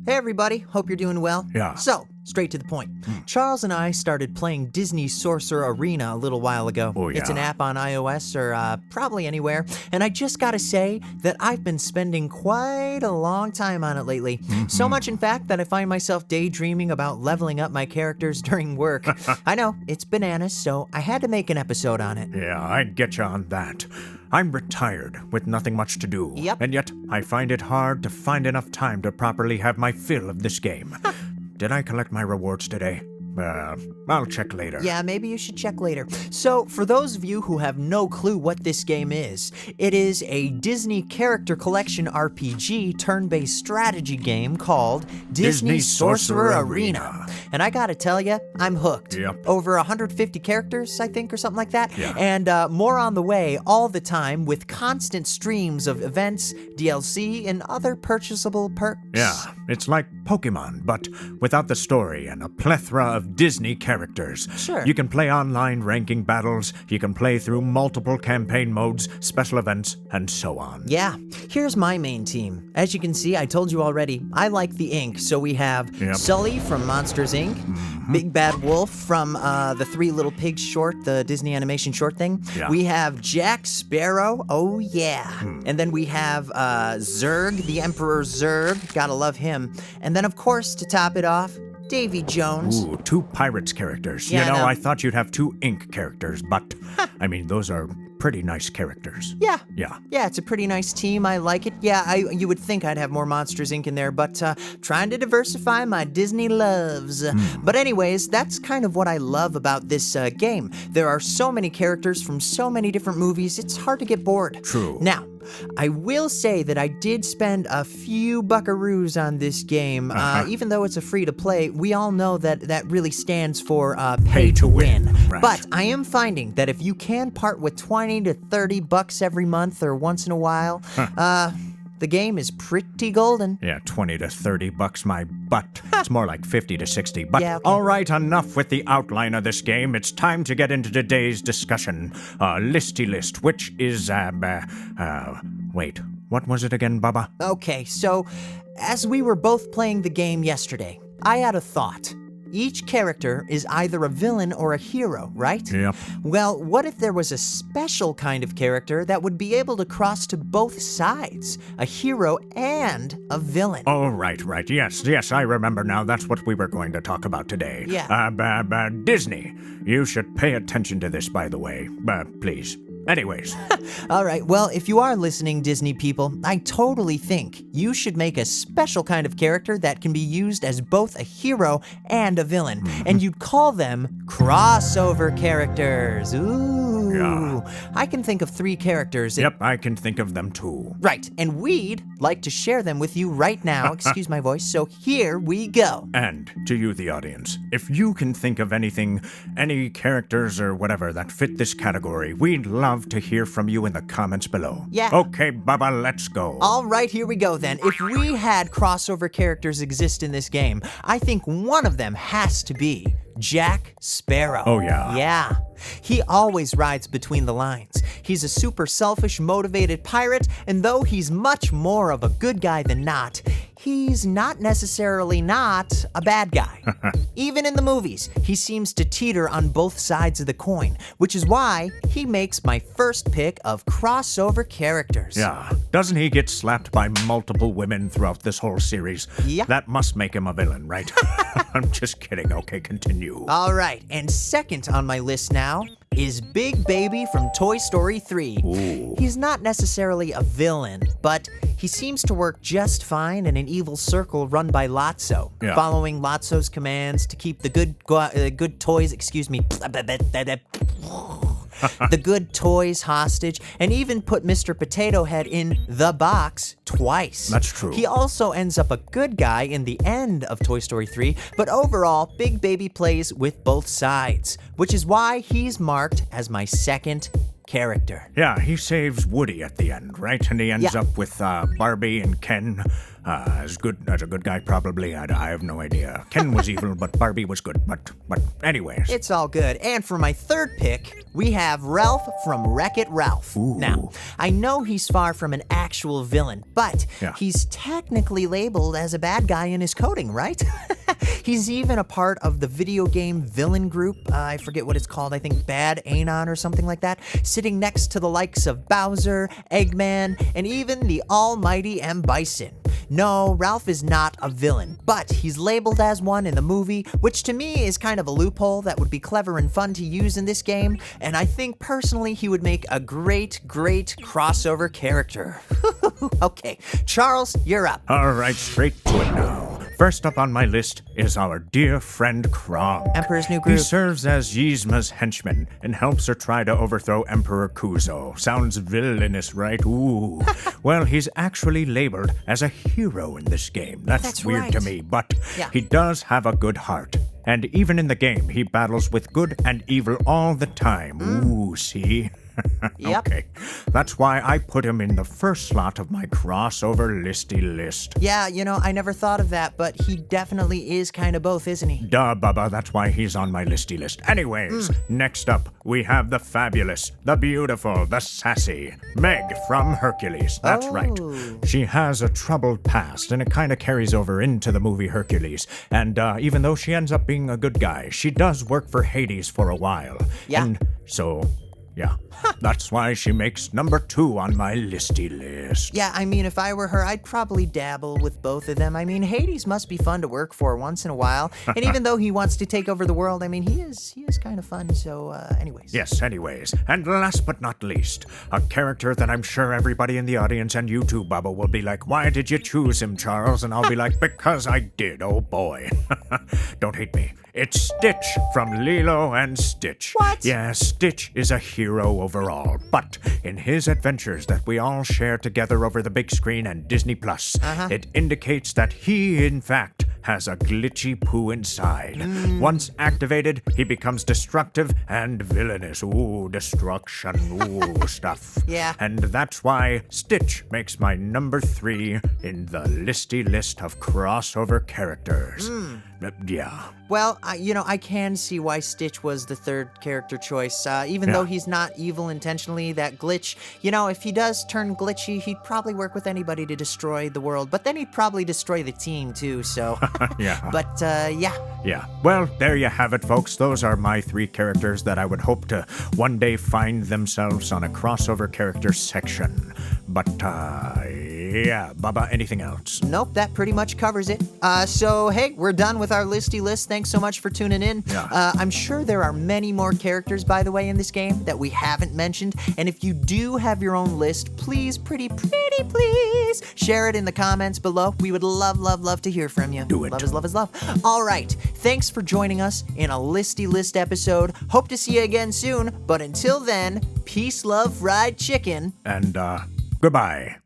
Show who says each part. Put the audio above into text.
Speaker 1: Hey everybody, hope you're doing well.
Speaker 2: Yeah.
Speaker 1: So, straight to the point. Charles and I started playing Disney Sorcerer Arena a little while ago.
Speaker 2: Oh, yeah.
Speaker 1: It's an app on iOS or probably anywhere. And I just gotta say that I've been spending quite a long time on it lately. So much, in fact, that I find myself daydreaming about leveling up my characters during work. I know, it's bananas, so I had to make an episode on it.
Speaker 2: Yeah, I'd get you on that. I'm retired with nothing much to do.
Speaker 1: Yep.
Speaker 2: And yet, I find it hard to find enough time to properly have my fill of this game. Did I collect my rewards today? I'll check later.
Speaker 1: Yeah, maybe you should check later. So, for those of you who have no clue what this game is, it is a Disney character collection RPG turn-based strategy game called Disney Sorcerer Arena. And I gotta tell you, I'm hooked.
Speaker 2: Yep.
Speaker 1: Over 150 characters, I think, or something like that.
Speaker 2: Yeah.
Speaker 1: And more on the way all the time with constant streams of events, DLC, and other purchasable perks.
Speaker 2: Yeah, it's like Pokemon, but without the story and a plethora of Disney characters.
Speaker 1: Sure.
Speaker 2: You can play online ranking battles, you can play through multiple campaign modes, special events, and so on.
Speaker 1: Yeah, here's my main team. As you can see, I told you already, I like the ink. So we have
Speaker 2: Yep.
Speaker 1: Sully from Monsters, Inc., Big Bad Wolf from the Three Little Pigs short, the Disney animation short thing.
Speaker 2: Yeah.
Speaker 1: We have Jack Sparrow, oh yeah. And then we have Zurg, the Emperor Zurg, gotta love him. And then, of course, to top it off, Davy Jones.
Speaker 2: Ooh, 2 Pirates characters.
Speaker 1: Yeah,
Speaker 2: you know,
Speaker 1: no.
Speaker 2: I thought you'd have 2 Ink characters, but, I mean, those are pretty nice characters.
Speaker 1: Yeah.
Speaker 2: Yeah.
Speaker 1: Yeah, it's a pretty nice team. I like it. Yeah, you would think I'd have more Monsters, Inc. in there, but trying to diversify my Disney loves. But anyways, that's kind of what I love about this game. There are so many characters from so many different movies, it's hard to get bored.
Speaker 2: True.
Speaker 1: Now, I will say that I did spend a few buckaroos on this game. Even though it's a free-to-play, we all know that that really stands for pay to win.
Speaker 2: Right.
Speaker 1: But I am finding that if you can part with 20 to 30 bucks every month or once in a while, the game is pretty golden.
Speaker 2: Yeah, 20 to 30 bucks my butt. It's more like 50 to 60. But
Speaker 1: Yeah, okay.
Speaker 2: all right, enough with the outline of this game. It's time to get into today's discussion. Listy list, which is, wait, what was it again, Bubba?
Speaker 1: Okay, so as we were both playing the game yesterday, I had a thought. Each character is either a villain or a hero, right?
Speaker 2: Yep.
Speaker 1: Well, what if there was a special kind of character that would be able to cross to both sides, a hero and a villain?
Speaker 2: Oh, right. Yes, I remember now. That's what we were going to talk about today.
Speaker 1: Yeah.
Speaker 2: Disney. You should pay attention to this, by the way. Please. Anyways.
Speaker 1: All right, well, if you are listening, Disney people, I totally think you should make a special kind of character that can be used as both a hero and a villain. And you'd call them crossover characters. Ooh.
Speaker 2: Yeah.
Speaker 1: I can think of 3 characters.
Speaker 2: Yep, I can think of them too.
Speaker 1: Right, and we'd like to share them with you right now. Excuse my voice, so here we go.
Speaker 2: And to you, the audience, if you can think of anything, any characters or whatever that fit this category, we'd love to hear from you in the comments below.
Speaker 1: Yeah.
Speaker 2: Okay, Bubba, let's go.
Speaker 1: All right, here we go then. If we had crossover characters exist in this game, I think one of them has to be Jack Sparrow.
Speaker 2: Oh, yeah.
Speaker 1: Yeah. He always rides between the lines. He's a super selfish, motivated pirate, and though he's much more of a good guy than not, he's not necessarily not a bad guy. Even in the movies, he seems to teeter on both sides of the coin, which is why he makes my first pick of crossover characters.
Speaker 2: Yeah. Doesn't he get slapped by multiple women throughout this whole series?
Speaker 1: Yeah.
Speaker 2: That must make him a villain, right? I'm just kidding. Okay, continue.
Speaker 1: All right, and second on my list now is Big Baby from Toy Story 3.
Speaker 2: Ooh.
Speaker 1: He's not necessarily a villain, but he seems to work just fine in an evil circle run by Lotso,
Speaker 2: Yeah.
Speaker 1: following Lotso's commands to keep the good toys, the good toys hostage, and even put Mr. Potato Head in the box twice.
Speaker 2: That's true.
Speaker 1: He also ends up a good guy in the end of Toy Story 3, but overall, Big Baby plays with both sides, which is why he's marked as my second character.
Speaker 2: Yeah, he saves Woody at the end, right? And he ends
Speaker 1: Yeah.
Speaker 2: up with Barbie and Ken. As a good guy, probably. I have no idea. Ken was evil, but Barbie was good. But anyways.
Speaker 1: It's all good. And for my third pick, we have Ralph from Wreck-It Ralph.
Speaker 2: Ooh.
Speaker 1: Now, I know he's far from an actual villain, but
Speaker 2: Yeah.
Speaker 1: he's technically labeled as a bad guy in his coding, right? He's even a part of the video game villain group. I forget what it's called. I think Bad Anon or something like that. Sitting next to the likes of Bowser, Eggman, and even the almighty M. Bison. No, Ralph is not a villain, but he's labeled as one in the movie, which to me is kind of a loophole that would be clever and fun to use in this game, and I think personally he would make a great crossover character. Okay, Charles, you're up.
Speaker 2: All right, straight to it now. First up on my list is our dear friend Kronk.
Speaker 1: Emperor's New
Speaker 2: He
Speaker 1: Groove.
Speaker 2: serves as Yzma's henchman and helps her try to overthrow Emperor Kuzo. Sounds villainous, right? Ooh. Well, he's actually labeled as a hero in this game. That's weird
Speaker 1: right.
Speaker 2: to me, but
Speaker 1: Yeah.
Speaker 2: he does have a good heart. And even in the game, he battles with good and evil all the time. Ooh, see?
Speaker 1: Yep.
Speaker 2: Okay. That's why I put him in the first slot of my crossover listy list.
Speaker 1: Yeah, I never thought of that, but he definitely is kind of both, isn't he?
Speaker 2: Duh, Bubba, that's why he's on my listy list. Anyways, next up, we have the fabulous, the beautiful, the sassy Meg from Hercules. That's right. She has a troubled past, and it kind of carries over into the movie Hercules. And even though she ends up being a good guy, she does work for Hades for a while.
Speaker 1: Yeah.
Speaker 2: And so, yeah, that's why she makes number 2 on my listy list.
Speaker 1: Yeah, I mean, if I were her, I'd probably dabble with both of them. I mean, Hades must be fun to work for once in a while. And even though he wants to take over the world, I mean, he is kind of fun. So, anyways.
Speaker 2: Yes, anyways. And last but not least, a character that I'm sure everybody in the audience and you too, Bubba, will be like, why did you choose him, Charles? And I'll be like, because I did, oh boy. Don't hate me. It's Stitch from Lilo and Stitch.
Speaker 1: What?
Speaker 2: Yeah, Stitch is a hero overall, but in his adventures that we all share together over the big screen and Disney Plus, it indicates that he, in fact, has a glitchy poo inside. Once activated, he becomes destructive and villainous. Ooh, destruction, ooh, stuff.
Speaker 1: Yeah.
Speaker 2: And that's why Stitch makes my number 3 in the listy list of crossover characters. Yeah.
Speaker 1: Well, I can see why Stitch was the third character choice. Even though he's not evil intentionally, that glitch, if he does turn glitchy, he'd probably work with anybody to destroy the world. But then he'd probably destroy the team, too, so.
Speaker 2: Yeah.
Speaker 1: But, yeah.
Speaker 2: Yeah. Well, there you have it, folks. Those are my 3 characters that I would hope to one day find themselves on a crossover character section. But, yeah. Bubba, anything else?
Speaker 1: Nope, that pretty much covers it. So, hey, we're done with our listy list. Thanks so much for tuning in.
Speaker 2: Yeah.
Speaker 1: I'm sure there are many more characters, by the way, in this game that we haven't mentioned. And if you do have your own list, please, pretty please, share it in the comments below. We would love to hear from you.
Speaker 2: Do it.
Speaker 1: Love is love is love. All right. Thanks for joining us in a listy list episode. Hope to see you again soon. But until then, peace, love, fried chicken.
Speaker 2: And, goodbye.